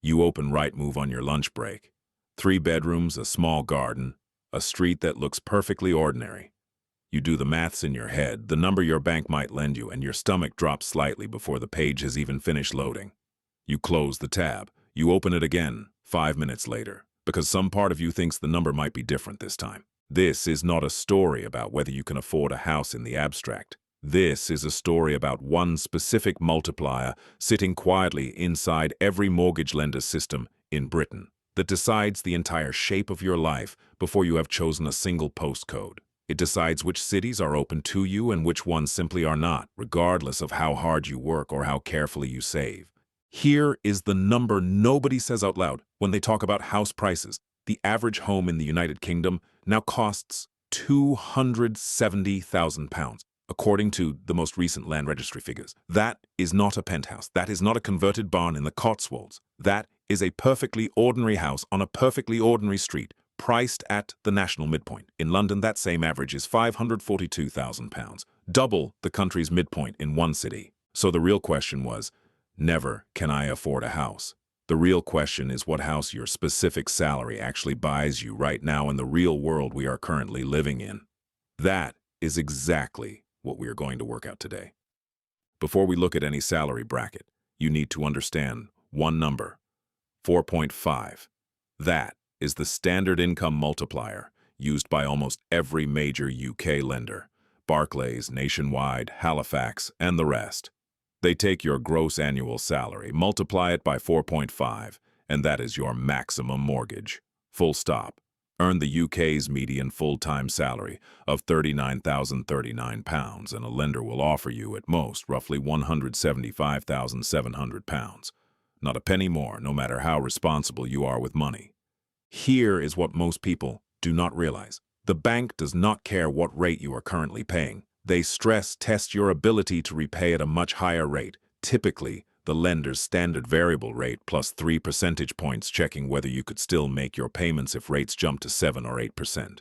You open Rightmove on your lunch break. 3 bedrooms, a small garden, a street that looks perfectly ordinary. You do the maths in your head, the number your bank might lend you, and your stomach drops slightly before the page has even finished loading. You close the tab. You open it again, 5 minutes later, because some part of you thinks the number might be different this time. This is not a story about whether you can afford a house in the abstract. This is a story about one specific multiplier sitting quietly inside every mortgage lender's system in Britain that decides the entire shape of your life before you have chosen a single postcode. It decides which cities are open to you and which ones simply are not, regardless of how hard you work or how carefully you save. Here is the number nobody says out loud when they talk about house prices. The average home in the United Kingdom now costs £270,000, according to the most recent land registry figures. That is not a penthouse. That is not a converted barn in the Cotswolds. That is a perfectly ordinary house on a perfectly ordinary street, priced at the national midpoint. In London, that same average is £542,000, double the country's midpoint in one city. So the real question was, never can I afford a house. The real question is what house your specific salary actually buys you right now in the real world we are currently living in. That is exactly what we are going to work out today. Before we look at any salary bracket, you need to understand one number, 4.5. That is the standard income multiplier used by almost every major UK lender, Barclays, Nationwide, Halifax, and the rest. They take your gross annual salary, multiply it by 4.5, and that is your maximum mortgage. Full stop. Earn the UK's median full-time salary of £39,039, and a lender will offer you, at most, roughly £175,700. Not a penny more, no matter how responsible you are with money. Here is what most people do not realize. The bank does not care what rate you are currently paying. They stress test your ability to repay at a much higher rate, typically the lender's standard variable rate plus 3 percentage points, checking whether you could still make your payments if rates jump to 7 or 8%.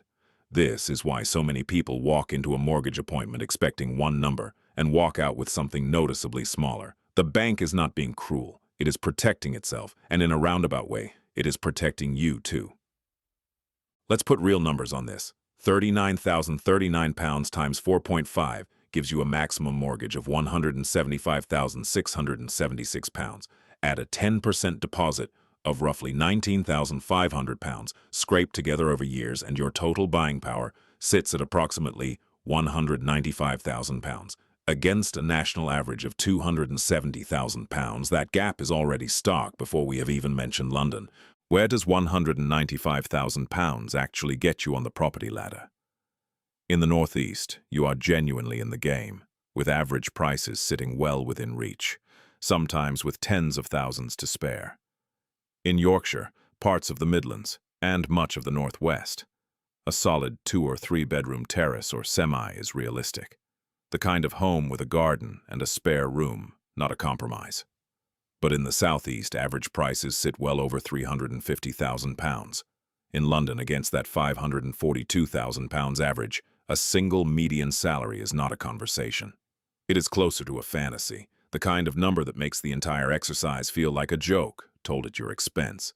This is why so many people walk into a mortgage appointment expecting one number and walk out with something noticeably smaller. The bank is not being cruel. It is protecting itself, and in a roundabout way, it is protecting you too. Let's put real numbers on this. £39,039 times 4.5 gives you a maximum mortgage of £175,676. Add a 10% deposit of roughly £19,500 scraped together over years, and your total buying power sits at approximately £195,000. Against a national average of £270,000, that gap is already stark before we have even mentioned London. Where does £195,000 actually get you on the property ladder? In the Northeast, you are genuinely in the game, with average prices sitting well within reach, sometimes with tens of thousands to spare. In Yorkshire, parts of the Midlands, and much of the Northwest, a solid 2 or 3 bedroom terrace or semi is realistic. The kind of home with a garden and a spare room, not a compromise. But in the Southeast, average prices sit well over £350,000. In London, against that £542,000 average, a single median salary is not a conversation. It is closer to a fantasy, the kind of number that makes the entire exercise feel like a joke, told at your expense.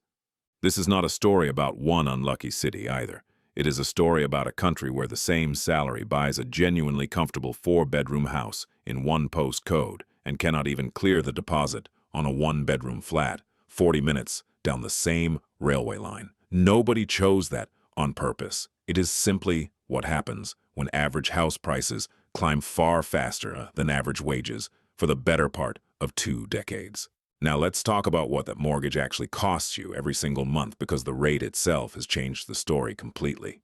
This is not a story about one unlucky city either. It is a story about a country where the same salary buys a genuinely comfortable 4-bedroom house in one postcode and cannot even clear the deposit on a 1-bedroom flat 40 minutes down the same railway line. Nobody chose that on purpose. It is simply what happens when average house prices climb far faster than average wages for the better part of 2 decades. Now let's talk about what that mortgage actually costs you every single month, because the rate itself has changed the story completely.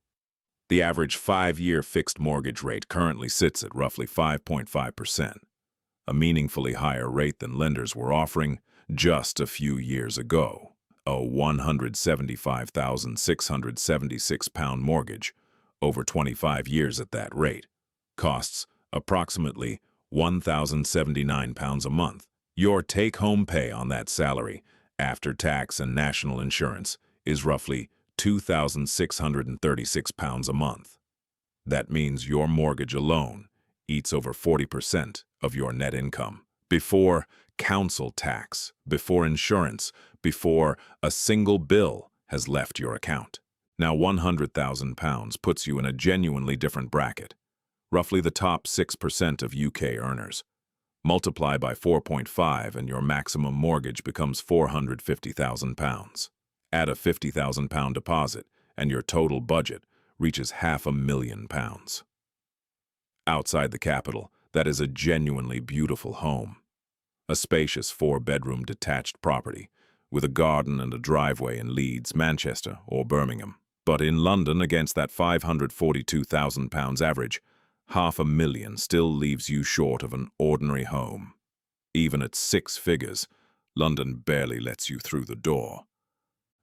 The average 5-year fixed mortgage rate currently sits at roughly 5.5%. A meaningfully higher rate than lenders were offering just a few years ago. A £175,676 mortgage, over 25 years at that rate, costs approximately £1,079 a month. Your take-home pay on that salary, after tax and national insurance, is roughly £2,636 a month. That means your mortgage alone eats over 40% of your net income. Before council tax, before insurance, before a single bill has left your account. Now £100,000 puts you in a genuinely different bracket, roughly the top 6% of UK earners. Multiply by 4.5 and your maximum mortgage becomes £450,000. Add a £50,000 deposit and your total budget reaches £500,000. Outside the capital, that is a genuinely beautiful home. A spacious 4-bedroom detached property with a garden and a driveway in Leeds, Manchester, or Birmingham. But in London, against that £542,000 average, £500,000 still leaves you short of an ordinary home. Even at 6 figures, London barely lets you through the door.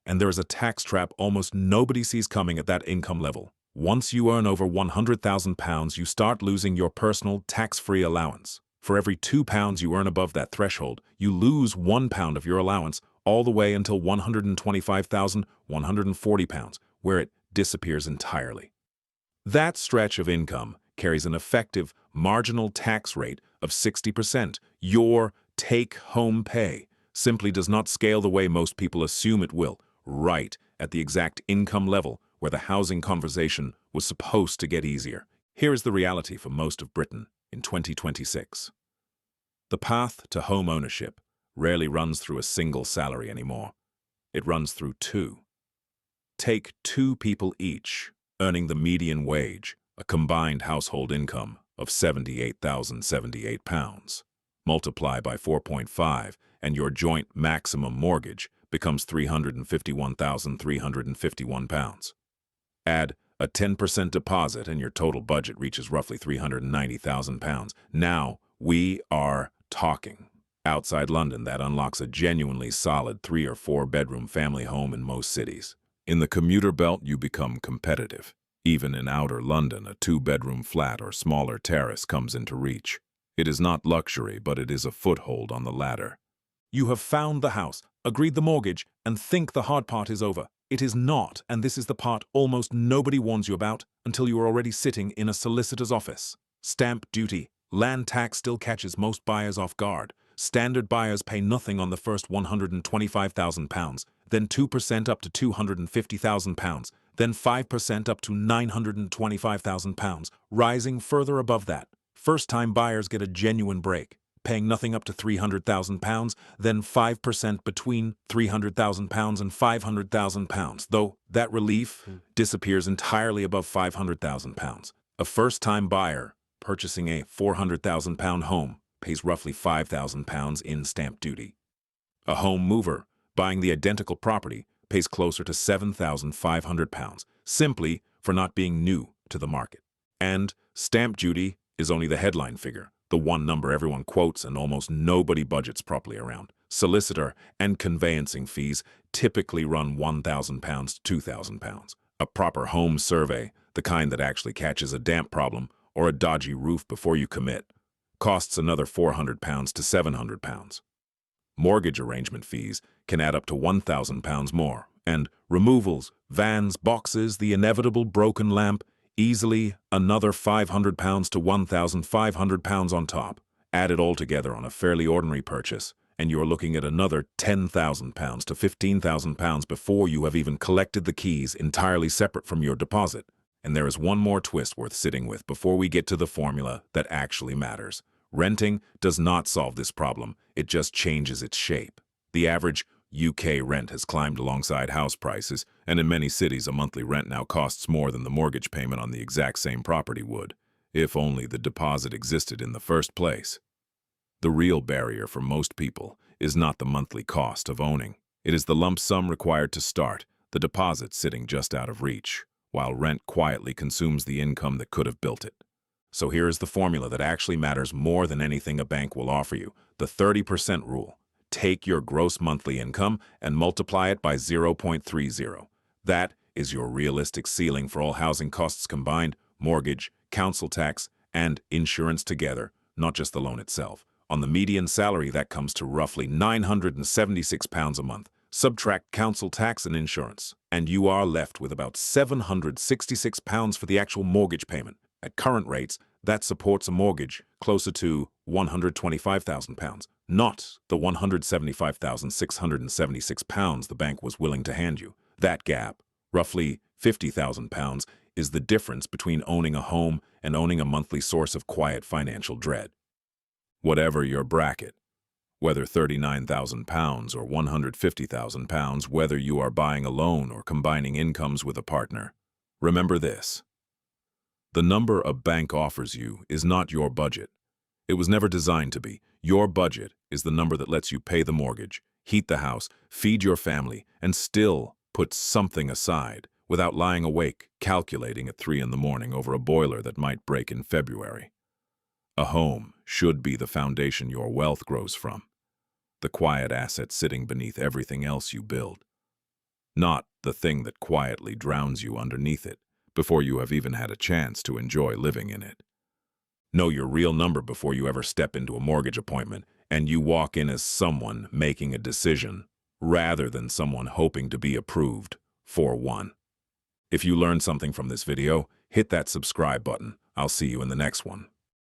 And there is a tax trap almost nobody sees coming at that income level. Once you earn over £100,000, you start losing your personal tax-free allowance. For every £2 you earn above that threshold, you lose £1 of your allowance all the way until £125,140, where it disappears entirely. That stretch of income carries an effective marginal tax rate of 60%. Your take-home pay simply does not scale the way most people assume it will, right at the exact income level where the housing conversation was supposed to get easier. Here is the reality for most of Britain in 2026. The path to home ownership rarely runs through a single salary anymore. It runs through two. Take 2 people each, earning the median wage, a combined household income of £78,078. Multiply by 4.5 and your joint maximum mortgage becomes £351,351. Add a 10% deposit and your total budget reaches roughly £390,000. Now we are talking. Outside London, that unlocks a genuinely solid 3 or 4 bedroom family home in most cities. In the commuter belt, you become competitive. Even in outer London, a 2-bedroom flat or smaller terrace comes into reach. It is not luxury, but it is a foothold on the ladder. You have found the house, agreed the mortgage, and think the hard part is over. It is not, and this is the part almost nobody warns you about until you are already sitting in a solicitor's office. Stamp duty. Land tax still catches most buyers off guard. Standard buyers pay nothing on the first £125,000, then 2% up to £250,000, then 5% up to £925,000, rising further above that. First-time buyers get a genuine break, paying nothing up to £300,000, then 5% between £300,000 and £500,000, though that relief disappears entirely above £500,000. A first-time buyer purchasing a £400,000 home pays roughly £5,000 in stamp duty. A home mover buying the identical property pays closer to £7,500, simply for not being new to the market. And stamp duty is only the headline figure, the one number everyone quotes and almost nobody budgets properly around. Solicitor and conveyancing fees typically run £1,000 to £2,000. A proper home survey, the kind that actually catches a damp problem or a dodgy roof before you commit, costs another £400 to £700. Mortgage arrangement fees can add up to £1,000 more, and removals, vans, boxes, the inevitable broken lamp, easily another £500 to £1,500 on top. Add it all together on a fairly ordinary purchase, and you're looking at another £10,000 to £15,000 before you have even collected the keys entirely separate from your deposit. And there is one more twist worth sitting with before we get to the formula that actually matters. Renting does not solve this problem, it just changes its shape. The average UK rent has climbed alongside house prices, and in many cities a monthly rent now costs more than the mortgage payment on the exact same property would, if only the deposit existed in the first place. The real barrier for most people is not the monthly cost of owning. It is the lump sum required to start, the deposit sitting just out of reach, while rent quietly consumes the income that could have built it. So here is the formula that actually matters more than anything a bank will offer you, the 30% rule. Take your gross monthly income and multiply it by 0.30. That is your realistic ceiling for all housing costs combined, mortgage, council tax, and insurance together, not just the loan itself. On the median salary, that comes to roughly £976 a month. Subtract council tax and insurance, and you are left with about £766 for the actual mortgage payment. At current rates, That supports a mortgage closer to £125,000, not the £175,676 the bank was willing to hand you. That gap, roughly £50,000, is the difference between owning a home and owning a monthly source of quiet financial dread. Whatever your bracket, whether £39,000 or £150,000, whether you are buying alone or combining incomes with a partner, remember this. The number a bank offers you is not your budget. It was never designed to be. Your budget is the number that lets you pay the mortgage, heat the house, feed your family, and still put something aside without lying awake, calculating at 3 in the morning over a boiler that might break in February. A home should be the foundation your wealth grows from, the quiet asset sitting beneath everything else you build, not the thing that quietly drowns you underneath it before you have even had a chance to enjoy living in it. Know your real number before you ever step into a mortgage appointment, and you walk in as someone making a decision rather than someone hoping to be approved for one. If you learned something from this video, hit that subscribe button. I'll see you in the next one.